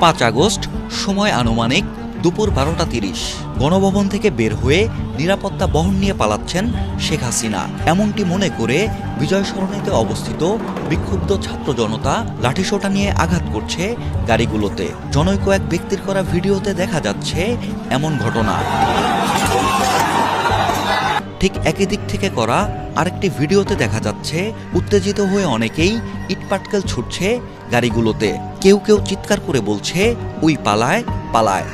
5 August, সময় আনুমানিক দুপুর 12টা 30। গণভবন থেকে বের হয়ে নিরাপত্তা বহন নিয়ে পালাচ্ছেন শেখ হাসিনা এমনটি মনে করে বিজয় সরণিতে অবস্থিত বিক্ষুব্ধ ছাত্র জনতা লাঠিসোঁটা নিয়ে আঘাত করছে গাড়িগুলোতে। জনৈক এক ব্যক্তির করা ভিডিওতে দেখা যাচ্ছে এমন ঘটনা। ঠিক একই দিক থেকে করা আরেকটি ভিডিওতে দেখা যাচ্ছে উত্তেজিত হয়ে অনেকেই ইটপাটকেল ছুটছে গাড়িগুলোতে। কেউ কেউ চিৎকার করে বলছে, ওই পালায় পালায়।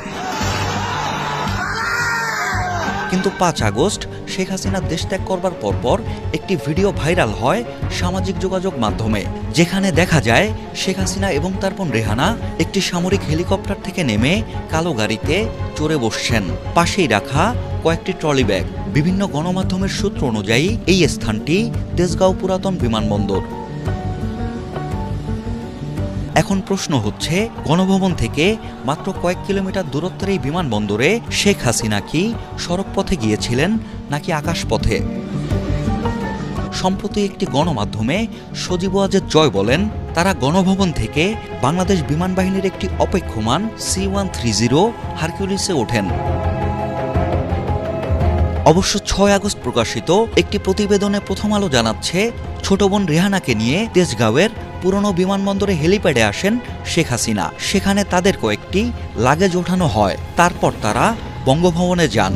কিন্তু 5 আগস্ট শেখ হাসিনা দেশ ত্যাগ করবার পরপর একটি ভিডিও ভাইরাল হয় সামাজিক যোগাযোগ মাধ্যমে, যেখানে দেখা যায় শেখ হাসিনা এবং তার বোন রেহানা একটি সামরিক হেলিকপ্টার থেকে নেমে কালো গাড়িতে চড়ে বসছেন। পাশেই রাখা কয়েকটি ট্রলি ব্যাগ। বিভিন্ন গণমাধ্যমের সূত্র অনুযায়ী এই স্থানটি তেজগাঁও পুরাতন বিমানবন্দর। এখন প্রশ্ন হচ্ছে, গণভবন থেকে মাত্র কয়েক কিলোমিটার দূরত্বের এই বিমানবন্দরে শেখ হাসিনা কি সড়ক পথে গিয়েছিলেন নাকি আকাশপথে? সম্প্রতি একটি গণমাধ্যমে সজীব ওয়াজেদ জয় বলেন, তারা গণভবন থেকে বাংলাদেশ বিমান বাহিনীর একটি অপেক্ষমান C-130 হারকিউলিসে ওঠেন। অবশ্য 6 আগস্ট প্রকাশিত একটি প্রতিবেদনে প্রথম আলো জানাচ্ছে, ছোট বোন রেহানাকে নিয়ে তেজগাঁওয়ের পুরনো বিমানবন্দরে হেলিপ্যাডে আসেন শেখ হাসিনা। সেখানে তাদের কয়েকটি লাগেজ ওঠানো হয়। তারপর তারা বঙ্গভবনে যান।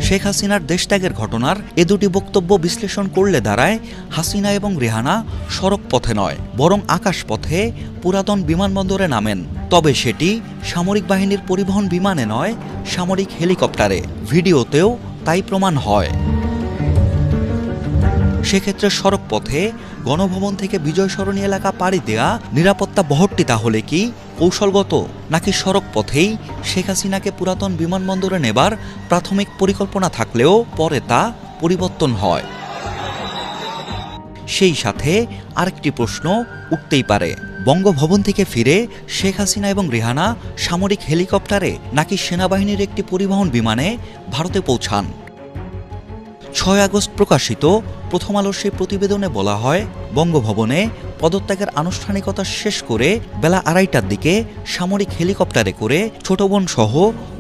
শেখ হাসিনার দেশত্যাগের ঘটনার এ দুটি বক্তব্য বিশ্লেষণ করলে দাঁড়ায়, হাসিনা এবং রেহানা সড়ক পথে নয় বরং আকাশপথে পুরাতন বিমানবন্দরে নামেন। তবে সেটি সামরিক বাহিনীর পরিবহন বিমানে নয়, সামরিক হেলিকপ্টারে। ভিডিওতেও তাই প্রমাণ হয়। সেক্ষেত্রে সড়ক পথে গণভবন থেকে বিজয় সরণি এলাকা পাড়ি দেয়া নিরাপত্তা বহরটি তাহলে কি কৌশলগত, নাকি সড়ক পথেই শেখ হাসিনাকে পুরাতন বিমানবন্দরে নেবার প্রাথমিক পরিকল্পনা থাকলেও পরে তা পরিবর্তন হয়? সেই সাথে আরেকটি প্রশ্ন উঠতেই পারে, বঙ্গভবন থেকে ফিরে শেখ হাসিনা এবং রেহানা সামরিক হেলিকপ্টারে নাকি সেনাবাহিনীর একটি পরিবহন বিমানে ভারতে পৌঁছান? 6 আগস্ট প্রকাশিত প্রথম আলোর সেই প্রতিবেদনে বলা হয়, বঙ্গভবনে পদত্যাগের আনুষ্ঠানিকতা শেষ করে বেলা 2:30টার দিকে সামরিক হেলিকপ্টারে করে ছোট বোন সহ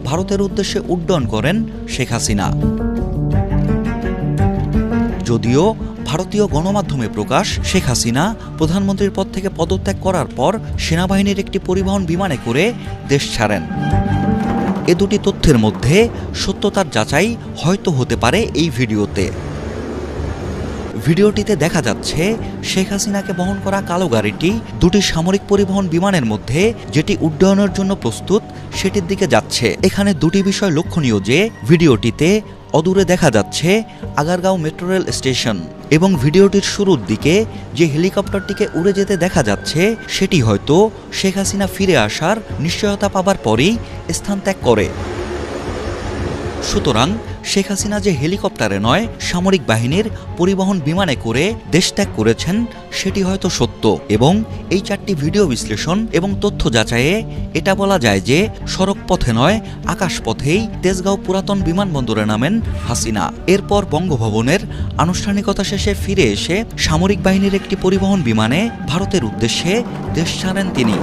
ভারতের উদ্দেশ্যে উড্ডয়ন করেন শেখ হাসিনা। যদিও ভারতীয় গণমাধ্যমে প্রকাশ, শেখ হাসিনা প্রধানমন্ত্রীর পদ থেকে পদত্যাগ করার পর সেনাবাহিনীর একটি পরিবহন বিমানে করে দেশ ছাড়েন। এ দুটি তথ্যের মধ্যে সত্যতার যাচাই হয়তো হতে পারে এই ভিডিওতে। ভিডিওটিতে দেখা যাচ্ছে শেখ হাসিনাকে বহন করা কালো গাড়িটি দুটি সামরিক পরিবহন বিমানের মধ্যে যেটি উড্ডয়নের জন্য প্রস্তুত সেটির দিকে যাচ্ছে। এখানে দুটি বিষয় লক্ষণীয় যে, ভিডিওটিতে অদূরে দেখা যাচ্ছে আগারগাঁও মেট্রো রেল স্টেশন এবং ভিডিওটির শুরুর দিকে যে হেলিকপ্টারটিকে উড়ে যেতে দেখা যাচ্ছে সেটি হয়তো শেখ হাসিনা ফিরে আসার নিশ্চয়তা পাবার পরেই স্থান ত্যাগ করে। সুতরাং শেখ হাসিনা যে হেলিকপ্টারে নয় সামরিক বাহিনীর পরিবহন বিমানে করে দেশ ত্যাগ করেছেন সেটি হয়তো সত্য। এবং এই 4টি ভিডিও বিশ্লেষণ এবং তথ্য যাচাইয়ে এটা বলা যায় যে সড়ক পথে নয় আকাশপথেই তেজগাঁও পুরাতন বিমানবন্দরে নামেন হাসিনা। এরপর বঙ্গভবনের আনুষ্ঠানিকতা শেষে ফিরে এসে সামরিক বাহিনীর একটি পরিবহন বিমানে ভারতের উদ্দেশ্যে দেশ ছাড়েন তিনি।